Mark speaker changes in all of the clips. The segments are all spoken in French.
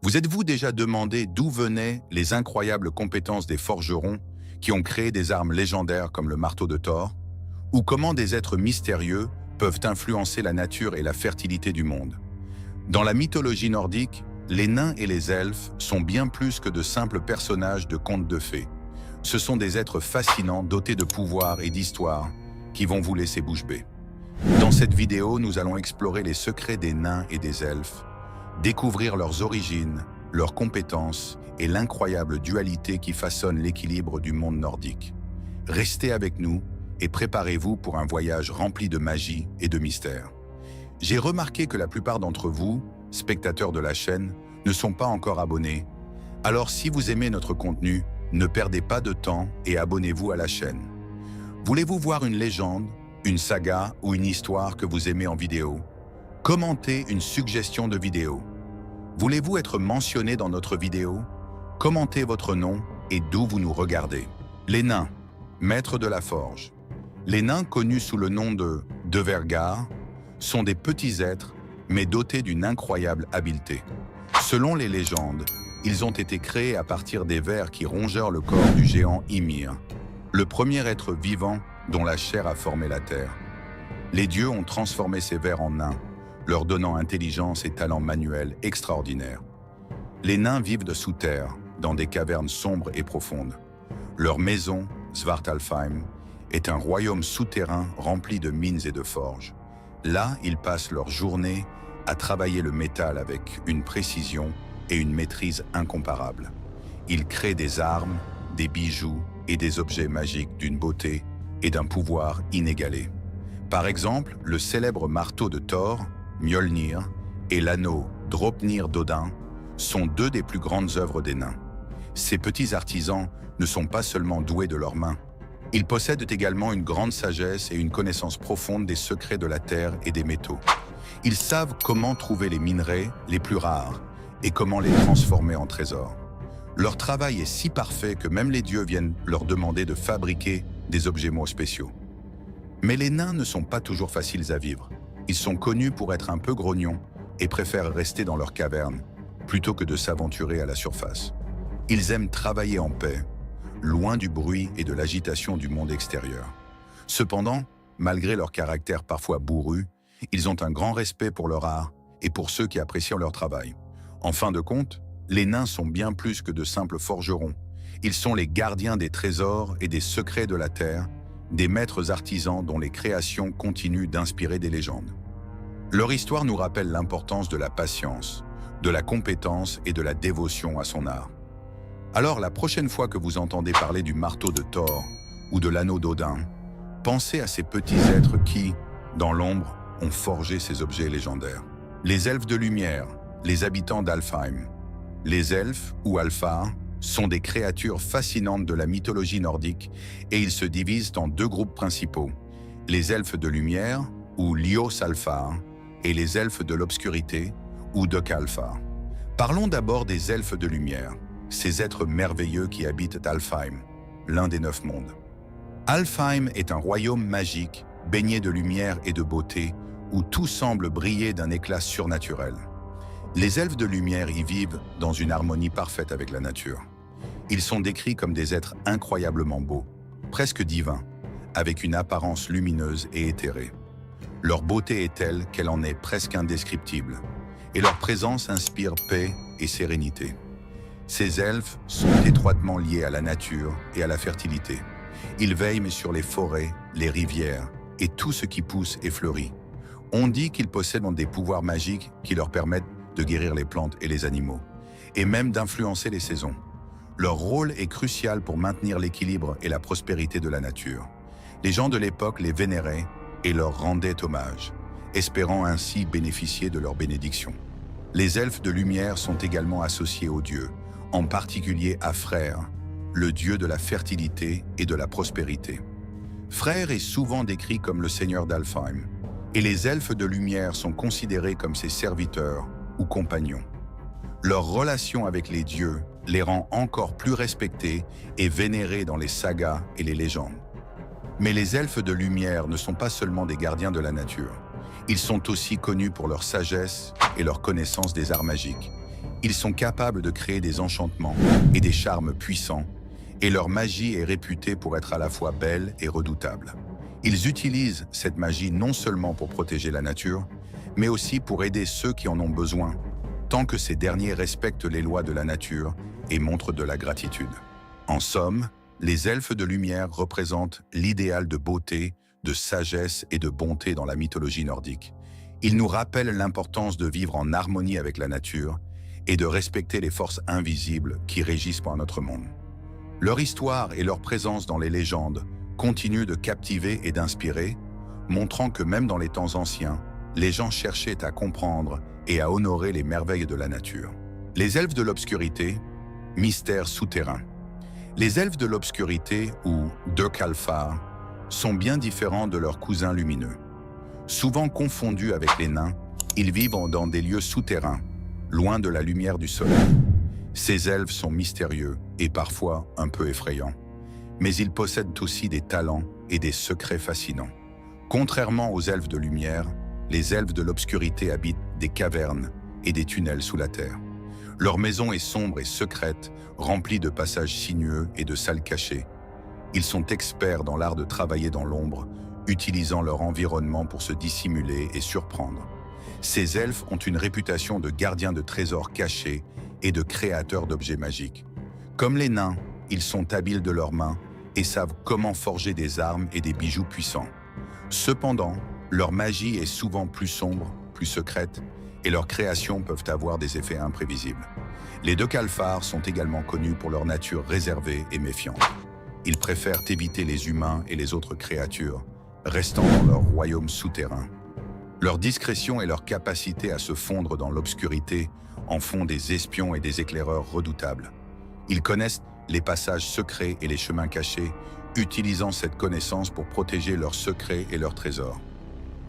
Speaker 1: Vous êtes-vous déjà demandé d'où venaient les incroyables compétences des forgerons qui ont créé des armes légendaires comme le marteau de Thor? Ou comment des êtres mystérieux peuvent influencer la nature et la fertilité du monde? Dans la mythologie nordique, les nains et les elfes sont bien plus que de simples personnages de contes de fées. Ce sont des êtres fascinants dotés de pouvoir et d'histoire qui vont vous laisser bouche bée. Dans cette vidéo, nous allons explorer les secrets des nains et des elfes, découvrir leurs origines, leurs compétences et l'incroyable dualité qui façonne l'équilibre du monde nordique. Restez avec nous et préparez-vous pour un voyage rempli de magie et de mystère. J'ai remarqué que la plupart d'entre vous, spectateurs de la chaîne, ne sont pas encore abonnés. Alors si vous aimez notre contenu, ne perdez pas de temps et abonnez-vous à la chaîne. Voulez-vous voir une légende, une saga ou une histoire que vous aimez en vidéo? Commentez une suggestion de vidéo. Voulez-vous être mentionné dans notre vidéo? Commentez votre nom et d'où vous nous regardez. Les nains, maîtres de la forge. Les nains, connus sous le nom de Duergar, sont des petits êtres, mais dotés d'une incroyable habileté. Selon les légendes, ils ont été créés à partir des vers qui rongèrent le corps du géant Ymir, le premier être vivant dont la chair a formé la terre. Les dieux ont transformé ces vers en nains, leur donnant intelligence et talents manuels extraordinaires. Les nains vivent de sous terre, dans des cavernes sombres et profondes. Leur maison, Svartalfheim, est un royaume souterrain rempli de mines et de forges. Là, ils passent leur journée à travailler le métal avec une précision et une maîtrise incomparables. Ils créent des armes, des bijoux et des objets magiques d'une beauté et d'un pouvoir inégalé. Par exemple, le célèbre marteau de Thor, Mjolnir, et l'anneau Draupnir d'Odin sont deux des plus grandes œuvres des nains. Ces petits artisans ne sont pas seulement doués de leurs mains. Ils possèdent également une grande sagesse et une connaissance profonde des secrets de la terre et des métaux. Ils savent comment trouver les minerais les plus rares et comment les transformer en trésors. Leur travail est si parfait que même les dieux viennent leur demander de fabriquer des objets spéciaux. Mais les nains ne sont pas toujours faciles à vivre. Ils sont connus pour être un peu grognons et préfèrent rester dans leur caverne plutôt que de s'aventurer à la surface. Ils aiment travailler en paix, loin du bruit et de l'agitation du monde extérieur. Cependant, malgré leur caractère parfois bourru, ils ont un grand respect pour leur art et pour ceux qui apprécient leur travail. En fin de compte, les nains sont bien plus que de simples forgerons. Ils sont les gardiens des trésors et des secrets de la terre, des maîtres artisans dont les créations continuent d'inspirer des légendes. Leur histoire nous rappelle l'importance de la patience, de la compétence et de la dévotion à son art. Alors la prochaine fois que vous entendez parler du marteau de Thor ou de l'anneau d'Odin, pensez à ces petits êtres qui, dans l'ombre, ont forgé ces objets légendaires. Les elfes de lumière, les habitants d'Alfheim. Les elfes, ou Alfar, sont des créatures fascinantes de la mythologie nordique et ils se divisent en deux groupes principaux, les elfes de lumière, ou Ljósalfar, et les elfes de l'obscurité, ou Dökkalfar. Parlons d'abord des elfes de lumière, ces êtres merveilleux qui habitent Alfheim, l'un des 9 mondes. Alfheim est un royaume magique, baigné de lumière et de beauté, où tout semble briller d'un éclat surnaturel. Les elfes de lumière y vivent dans une harmonie parfaite avec la nature. Ils sont décrits comme des êtres incroyablement beaux, presque divins, avec une apparence lumineuse et éthérée. Leur beauté est telle qu'elle en est presque indescriptible, et leur présence inspire paix et sérénité. Ces elfes sont étroitement liés à la nature et à la fertilité. Ils veillent sur les forêts, les rivières et tout ce qui pousse et fleurit. On dit qu'ils possèdent des pouvoirs magiques qui leur permettent de guérir les plantes et les animaux, et même d'influencer les saisons. Leur rôle est crucial pour maintenir l'équilibre et la prospérité de la nature. Les gens de l'époque les vénéraient et leur rendaient hommage, espérant ainsi bénéficier de leur bénédiction. Les elfes de lumière sont également associés aux dieux, en particulier à Freyr, le dieu de la fertilité et de la prospérité. Freyr est souvent décrit comme le seigneur d'Alfheim, et les elfes de lumière sont considérés comme ses serviteurs ou compagnons. Leur relation avec les dieux les rend encore plus respectés et vénérés dans les sagas et les légendes. Mais les elfes de lumière ne sont pas seulement des gardiens de la nature. Ils sont aussi connus pour leur sagesse et leur connaissance des arts magiques. Ils sont capables de créer des enchantements et des charmes puissants, et leur magie est réputée pour être à la fois belle et redoutable. Ils utilisent cette magie non seulement pour protéger la nature, mais aussi pour aider ceux qui en ont besoin, tant que ces derniers respectent les lois de la nature et montrent de la gratitude. En somme, les elfes de lumière représentent l'idéal de beauté, de sagesse et de bonté dans la mythologie nordique. Ils nous rappellent l'importance de vivre en harmonie avec la nature et de respecter les forces invisibles qui régissent par notre monde. Leur histoire et leur présence dans les légendes continuent de captiver et d'inspirer, montrant que même dans les temps anciens, les gens cherchaient à comprendre et à honorer les merveilles de la nature. Les elfes de l'obscurité, mystères souterrains. Les elfes de l'obscurité, ou Dökkalfar, sont bien différents de leurs cousins lumineux. Souvent confondus avec les nains, ils vivent dans des lieux souterrains, loin de la lumière du soleil. Ces elfes sont mystérieux et parfois un peu effrayants, mais ils possèdent aussi des talents et des secrets fascinants. Contrairement aux elfes de lumière, les elfes de l'obscurité habitent des cavernes et des tunnels sous la terre. Leur maison est sombre et secrète, remplie de passages sinueux et de salles cachées. Ils sont experts dans l'art de travailler dans l'ombre, utilisant leur environnement pour se dissimuler et surprendre. Ces elfes ont une réputation de gardiens de trésors cachés et de créateurs d'objets magiques. Comme les nains, ils sont habiles de leurs mains et savent comment forger des armes et des bijoux puissants. Cependant, leur magie est souvent plus sombre, plus secrète, et leurs créations peuvent avoir des effets imprévisibles. Les Dökkalfar sont également connus pour leur nature réservée et méfiante. Ils préfèrent éviter les humains et les autres créatures, restant dans leur royaume souterrain. Leur discrétion et leur capacité à se fondre dans l'obscurité en font des espions et des éclaireurs redoutables. Ils connaissent les passages secrets et les chemins cachés, utilisant cette connaissance pour protéger leurs secrets et leurs trésors.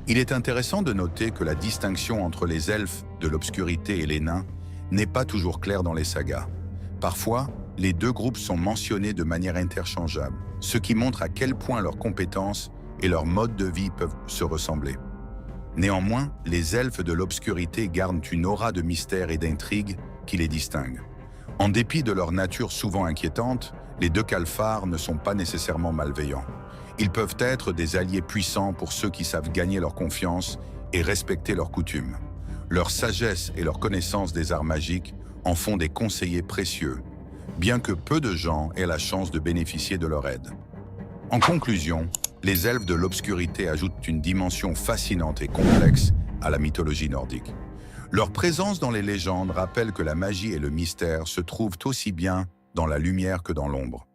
Speaker 1: Il est intéressant de noter que la distinction entre les elfes de l'obscurité et les nains n'est pas toujours claire dans les sagas. Parfois, les deux groupes sont mentionnés de manière interchangeable, ce qui montre à quel point leurs compétences et leurs modes de vie peuvent se ressembler. Néanmoins, les elfes de l'obscurité gardent une aura de mystère et d'intrigue qui les distingue. En dépit de leur nature souvent inquiétante, les Dökkalfar ne sont pas nécessairement malveillants. Ils peuvent être des alliés puissants pour ceux qui savent gagner leur confiance et respecter leurs coutumes. Leur sagesse et leur connaissance des arts magiques en font des conseillers précieux, bien que peu de gens aient la chance de bénéficier de leur aide. En conclusion, les elfes de l'obscurité ajoutent une dimension fascinante et complexe à la mythologie nordique. Leur présence dans les légendes rappelle que la magie et le mystère se trouvent aussi bien dans la lumière que dans l'ombre.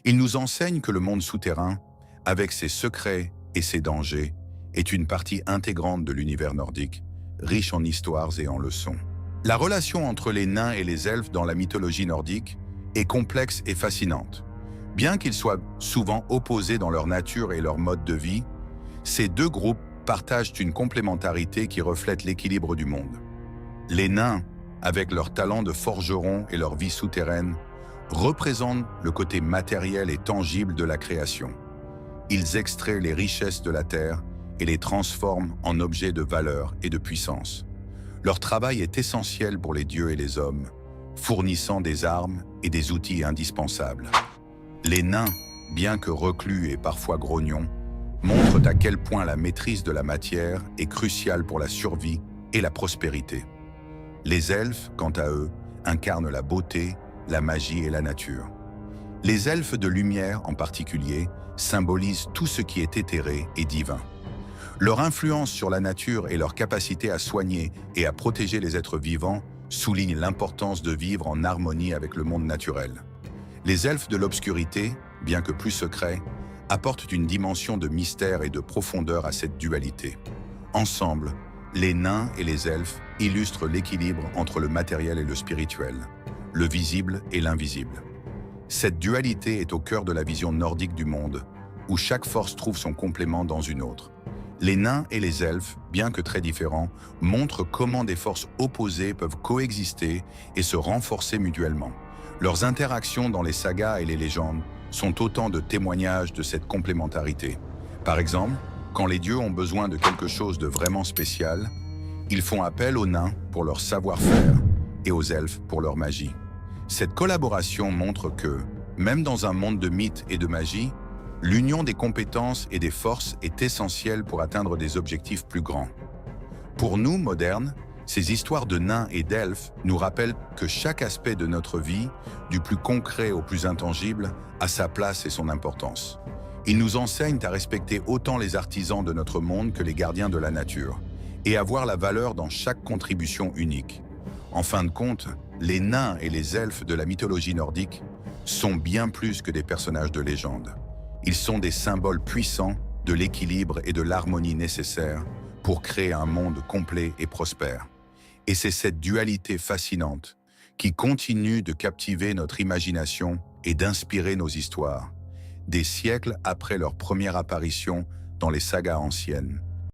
Speaker 1: Ils nous enseignent que le monde souterrain, avec ses secrets et ses dangers, est une partie intégrante de l'univers nordique, riche en histoires et en leçons. La relation entre les nains et les elfes dans la mythologie nordique est complexe et fascinante. Bien qu'ils soient souvent opposés dans leur nature et leur mode de vie, ces deux groupes partagent une complémentarité qui reflète l'équilibre du monde. Les nains, avec leur talent de forgeron et leur vie souterraine, représentent le côté matériel et tangible de la création. Ils extraient les richesses de la terre et les transforment en objets de valeur et de puissance. Leur travail est essentiel pour les dieux et les hommes, fournissant des armes et des outils indispensables. Les nains, bien que reclus et parfois grognons, montrent à quel point la maîtrise de la matière est cruciale pour la survie et la prospérité. Les elfes, quant à eux, incarnent la beauté, la magie et la nature. Les elfes de lumière, en particulier, symbolisent tout ce qui est éthéré et divin. Leur influence sur la nature et leur capacité à soigner et à protéger les êtres vivants soulignent l'importance de vivre en harmonie avec le monde naturel. Les elfes de l'obscurité, bien que plus secrets, apportent une dimension de mystère et de profondeur à cette dualité. Ensemble, les nains et les elfes illustrent l'équilibre entre le matériel et le spirituel, le visible et l'invisible. Cette dualité est au cœur de la vision nordique du monde, où chaque force trouve son complément dans une autre. Les nains et les elfes, bien que très différents, montrent comment des forces opposées peuvent coexister et se renforcer mutuellement. Leurs interactions dans les sagas et les légendes sont autant de témoignages de cette complémentarité. Par exemple, quand les dieux ont besoin de quelque chose de vraiment spécial, ils font appel aux nains pour leur savoir-faire, et aux elfes pour leur magie. Cette collaboration montre que, même dans un monde de mythes et de magie, l'union des compétences et des forces est essentielle pour atteindre des objectifs plus grands. Pour nous, modernes, ces histoires de nains et d'elfes nous rappellent que chaque aspect de notre vie, du plus concret au plus intangible, a sa place et son importance. Ils nous enseignent à respecter autant les artisans de notre monde que les gardiens de la nature, et à voir la valeur dans chaque contribution unique. En fin de compte, les nains et les elfes de la mythologie nordique sont bien plus que des personnages de légende. Ils sont des symboles puissants de l'équilibre et de l'harmonie nécessaires pour créer un monde complet et prospère. Et c'est cette dualité fascinante qui continue de captiver notre imagination et d'inspirer nos histoires, des siècles après leur première apparition dans les sagas anciennes.